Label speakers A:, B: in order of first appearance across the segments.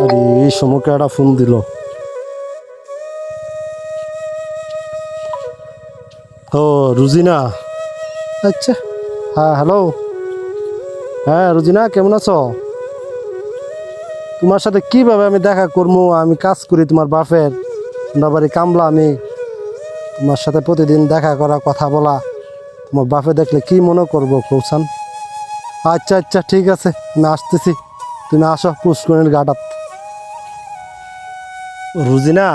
A: আরে এই সময় একটা ফোন দিল। ও রুজিনা, আচ্ছা হ্যাঁ হ্যালো, হ্যাঁ রুজিনা কেমন আছো? তোমার সাথে কিভাবে আমি দেখা করবো? আমি কাজ করি তোমার বাপের, তোমরা বাড়ি কামলা। আমি তোমার সাথে প্রতিদিন দেখা করা, কথা বলা, তোমার বাপে দেখলে কি মনে করবো কৌশান? আচ্ছা আচ্ছা ঠিক আছে, আমি আসতেছি, তুমি আসো পুষ্করণীর ঘাটাত। রুজিনা,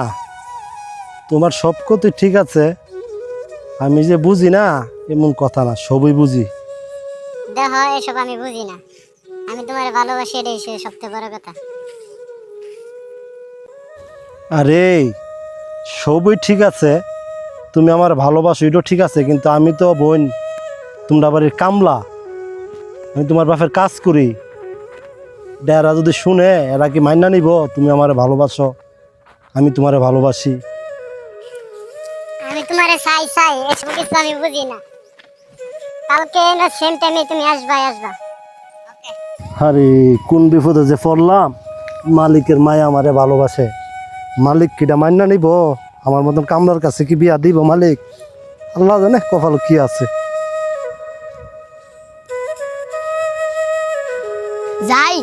A: তোমার সব কথা ঠিক আছে, আমি যে বুঝি না এমন কথা না, সবই বুঝি।
B: দেখো এসব আমি বুঝি না, আমি তোমার ভালোবাসি, এটাই সবচেয়ে বড় কথা।
A: আরে সবই ঠিক আছে, তুমি আমার ভালোবাসো এটাও ঠিক আছে, কিন্তু আমি তো বোন, তোমরা বাড়ির কামলা, আমি তোমার বাপের কাজ করি। এরা যদি শুনে এরা কি মাইনা নিব তুমি আমার ভালোবাসো, আমি তোমারে ভালোবাসি?
B: আমি তোমারে চাই চাই, এসব কিছু আমি বুঝি না। কালকে না সেম টাইমে তুমি আসবা।
A: আরে কোন বিপদে যে পড়লাম, মালিকের মায়া আমারে ভালোবাসে, মালিক কিটা মাইনা নিব? আমার মতন কামলার কাছে কি বিয়া দিব মালিক? আল্লাহ জানে কপাল কি আছে।
C: যাই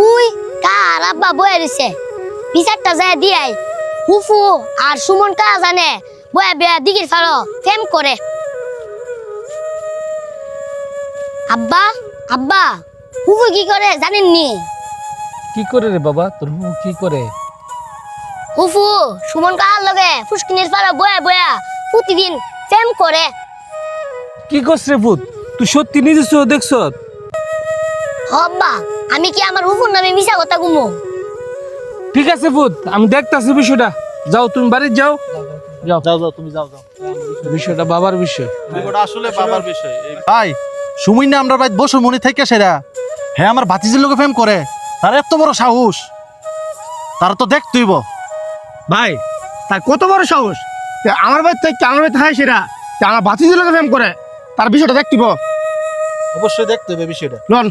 C: উই কার আব্বা বয়ে দিছে, বিচারটা যায় দিয়াই। হুফু আর সুমন কা জানে বয়ে বিয়া দিগির ফালো ফেম করে। আব্বা আব্বা হুফু কি করে জানেননি?
D: কি করে রে বাবা, তোর বউ কি করে?
C: হুফু সুমন কার লগে ফুসকিনির ফালো বয়ে বয়া প্রতিদিন ফেম করে।
D: কি করছ রে ভূত? তুই সত্যি নিজে দেখছ?
C: আব্বা আমি কি আমার হুফুর নামে মিশা কথা গুমো?
D: ঠিক আছে ভূত, আমি দেখতাছি বিষয়টা। যাও তুমি বাড়ি যাও, যাও
E: যাও যাও তুমি যাও যাও।
D: বিষয়টা বাবার বিষয়।
E: ওটা আসলে বাবার বিষয়। ভাই সুমিন না আমরা ভাই বসে মনে থেকে সেরা, হ্যাঁ আমার ভাতিজির লোকে প্রেম করে, তার এত বড় সাহস, তার তো দেখ তুইব।
F: ভাই তার কত বড় সাহস, আমার বাড়িতে আমার বাড়িতে হয় সেরা, আমার বাতিজির লোকে প্রেম করে, তার বিষয়টা দেখতিব।
E: অবশ্যই দেখতে হবে বিষয়টা।
F: লন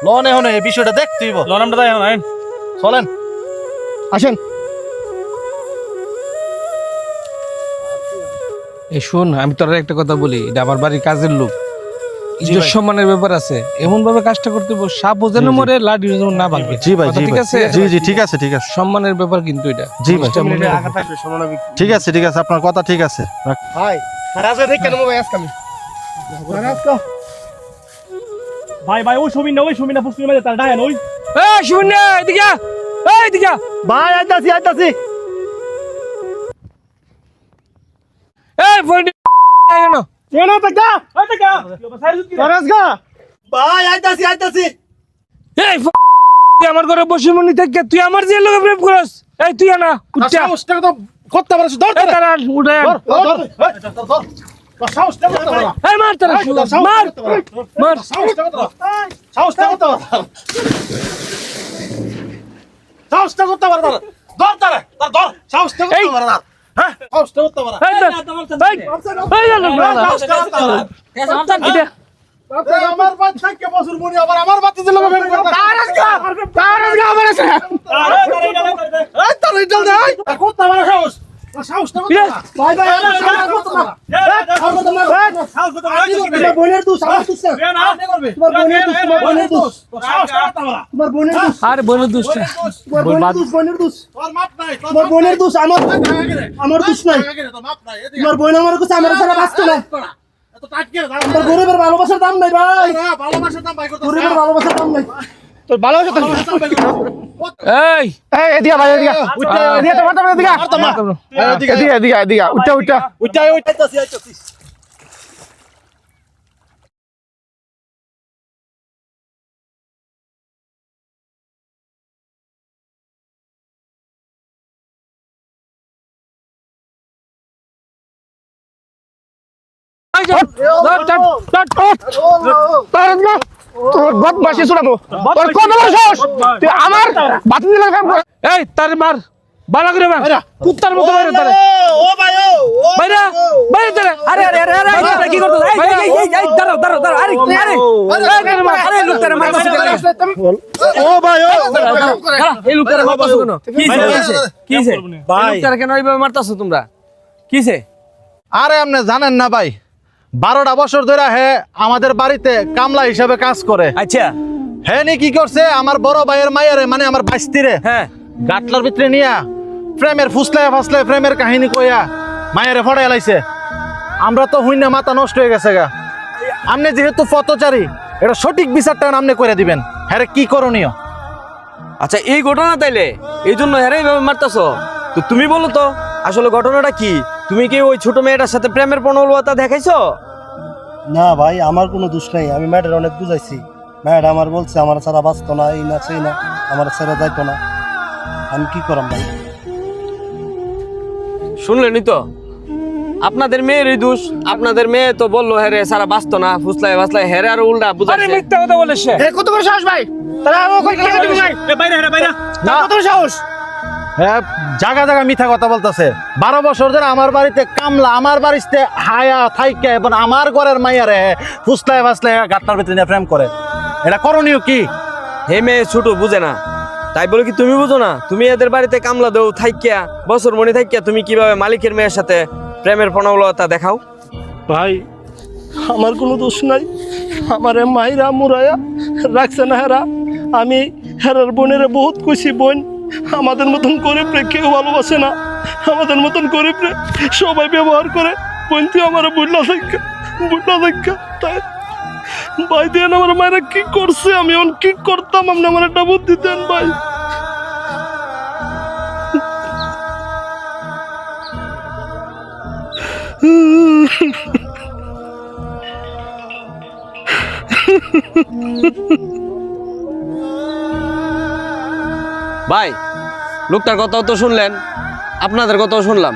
E: লন এখন এই বিষয়টা দেখতে হইব। লন আমরা তাই এখন চলেন
F: আসেন।
D: এই শোন, আমি তোর একটা কথা বলি, এটা আমার বাড়ির কাজের লোক, ইজ্জত সম্মানের ব্যাপার আছে। এমন ভাবে কাজটা করতে হবে সাপ যেন মরে, লাঠি যেন না ভাঙে।
E: জি ভাই, জি
D: ঠিক আছে,
E: জি জি ঠিক আছে ঠিক আছে।
D: সম্মানের ব্যাপার কিন্তু এটা।
E: জি ভাই
F: ভাই
E: ঠিক আছে ঠিক আছে, আপনার কথা ঠিক আছে।
F: রাজা থেকে কেন ভাই আজকে আমি
G: ভাই ভাই ওই ছবি না, ওই ছবি না পুষ্টির মাঝে তার ডায়ান ওই।
D: এই শোন না, এদিকে আ, এদিকে আ।
F: ভাই আইতাছি আইতাছি।
D: এই ফোনটি কেন?
F: কেন টাকা
G: ওই টাকা
F: রাজ গা ভাই আইতাছি আইতাছি।
D: এই তুই আমার ঘরে বসে মনি থেকে তুই আমার যে লোকে প্রেম করস? এই তুই না উঠা,
F: সাহসটা তো করতে পারছ, ধর
D: এই তারা উঠে আন।
F: সাহসটা করতে পারছ,
D: এই মার তারা, মার মার।
F: সাহসটা করতে পারছ, সাহসটা করতে পারছ, সাহসটা করতে পারছ, ধর তারে ধর ধর, সাহসটা করতে পারছ, হ্যাঁ সাহসটা করতে পারছ।
D: এই তো, এই গেল না। এটা
F: আমার বাচ্চা কে বছর মনি আবার আমার বাচ্চাদের লোক প্রেম করে, তার আজকে আমার আছে, এই তার রিটাল দেই করতে পারছ, সাহস সাহসটা করতে পারছ। ভাই ভাই আমার সাহস করতে পারছ, তোমার বোনের দোষ, আমার দোষ না, তোমার বোনের দোষ, তোমার বোনের দোষ, সাহসটা করতে পারছ, তোমার বোনের দোষ,
D: আরে বোনের দুষ্ট
F: তোমার বোনের দোষ, বোনের দোষ, তোর মাপ নাই, তোমার বোনের দোষ, আমার দোষ নাই, তোমার বোন আমার কাছে আমার সারা বাঁচতো না। তোর গরিবের ভালোবাসার দাম নাই ভাই, গরিবের ভালোবাসার দাম নাই, তোর ভালোবাসা তো
D: এই
F: এই এদিকে ভাই এদিকে এদিকে তো মারতাম এদিকে এদিকে এদিকে এদিকে উঠা উঠা উঠা উঠাইতাছি আইতাছি। তোর বদমাশি শুনাবো, তোর কত বড় সাহস, তুই আমার বাতিল দিলে কাম কর।
D: এই তার মার, বালা করে বান কুত্তার মতো মারে তারে
F: ও ভাই ও
D: বাইরা বাইরে তারে আরে আরে আরে আরে আরে কি করতে এই দাঁড়াও দাঁড়াও দাঁড়াও আরে আরে লোকটারে মারতাছ
F: ও ভাই ও
D: এই লোকটারে মারতাছ কেন কিছে
A: ভাই
D: লোকটারে কেন এইভাবে মারতাছ তোমরা কিছে
E: আরে আপনি জানেন না ভাই 12টা বছর ধরে হে আমাদের বাড়িতে কামলা হিসাবে কাজ করে।
D: আচ্ছা
E: হে নি কি করছে আমার বড় ভাইয়ের মায়েরে মানে আমার ভাইস্তিরে
D: হ্যাঁ
E: গাটলার ভিতরে নিয়া প্রেমের ফুসলায় ফাসলায় প্রেমের কাহিনী কইয়া মায়েরে ফড়াই লাইছে। আমরা তো হইনা মাথা নষ্ট হয়ে গেছে গা। আপনি যেহেতু পথচারী এটা সঠিক বিচারটা আপনি করে দিবেন। হ্যাঁ কি করণীয়?
H: আচ্ছা এই ঘটনা তাইলে এই জন্য হেরে এইভাবে মারতাছ তো তুমি বলো তো আসলে ঘটনাটা কি? তুমি কি ওই ছোট মেয়েটার সাথে প্রেমের প্রণবতা দেখাইছো?
A: না ভাই আমার কোনো দোষ নাই, আমি ম্যাডার অনেক বুঝাইছি। ম্যাড আমার বলছে আমার ছাড়া বাঁচতো না, এই না সেই না, আমার ছাড়া যাইতো না। আমি কি করাম ভাই?
H: শুনলেনই তো আপনাদের মেয়েরই দোষ। আপনাদের মেয়ে তো বললো হেরে সারা বাঁচতো না, ফুসলাই বাসলাই হেরে আর উল্টা
D: আরে
H: বুঝাইছে।
D: মিথ্যা কথা বলে সে
F: কত বড় সাহস ভাই, তাহলে আমি ওকে কে দিবি ভাই?
G: বাইরে হেরা বাইরে
E: না
F: কত বড় সাহস?
E: হ্যাঁ জায়গা জায়গা মিথ্যা কথা বলতেছে। 12 বছর ধরে আমার বাড়িতে কামলা, আমার বাড়িতে হায়া থাইকে এবং আমার ঘরের মাইয়ারে ফুসলায় ফাসলায় গাটলার ভিতরে নিয়ে প্রেম করে। এটা করণীয় কি?
H: হে মেয়ে ছোট বুঝে না তাই বলে কি তুমি বুঝো না? তুমি এদের বাড়িতে কামলা দেও থাইকিয়া বছর মনে থাইকিয়া তুমি কিভাবে মালিকের মেয়ের সাথে প্রেমের প্রণবতা দেখাও?
A: ভাই আমার কোনো দোষ নাই, আমার মাইরা মুরায়া রাখছে না হেরা। আমি হেরার বোনের বহুত খুশি, বোন আমাদের মতন গরিব রে কেউ ভালোবাসে না, আমাদের মতন গরিব রে সবাই ব্যবহার করে। বোন তুই আমার বুঝলা দেখা তাই ভাই দেন আমার মায়েরা কি করছে, আমি এখন কি করতাম? আপনি আমার একটা বুদ্ধি দেন ভাই।
H: ভাই লোকটার কথাও তো শুনলেন, আপনাদের কথাও শুনলাম,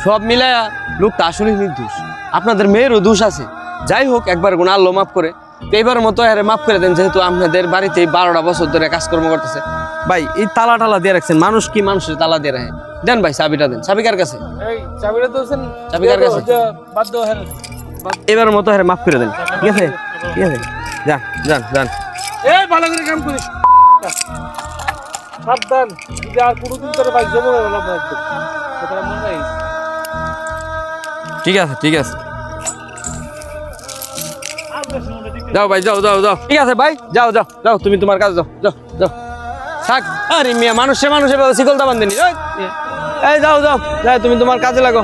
H: সব মিলায়া লোকটা আসলে নির্দোষ। আপনাদের মেয়েরও দোষ আছে। যাই হোক একবার গুণ আল্লাহ মাফ করে, তো এবার মতো আরে মাফ করে দেন, যেহেতু আপনাদের বাড়িতে 12টা বছর ধরে কাজকর্ম করতেছে। ভাই এই তালা টালা দিয়ে রাখছেন, মানুষ কি মানুষের তালা দিয়ে রাখে? দেন ভাই চাবিটা দেন। চাবি কার কাছে?
D: এই চাবিটা দোছেন
H: চাবি কার কাছে?
D: বাদ দাও হেরে
H: এবার মতো আরে মাফ করে দেন, ঠিক আছে? ঠিক আছে যান যান যান।
D: এই ভালো করে কাম করিস, সাবধান যদি আর কোনোদিন তোর ভাই জমা হয়ে গেল কথা মনে রাখিস।
H: ঠিক আছে ঠিক আছে যাও ভাই যাও যাও যাও। ঠিক আছে ভাই যাও যাও যাও, তুমি তোমার কাছে যাও যাও যাও। থাক আরে মিয়া মানুষে মানুষে শিকলটা বান্ধেনি। এই যাও যাও যাও তুমি তোমার কাজে লাগো।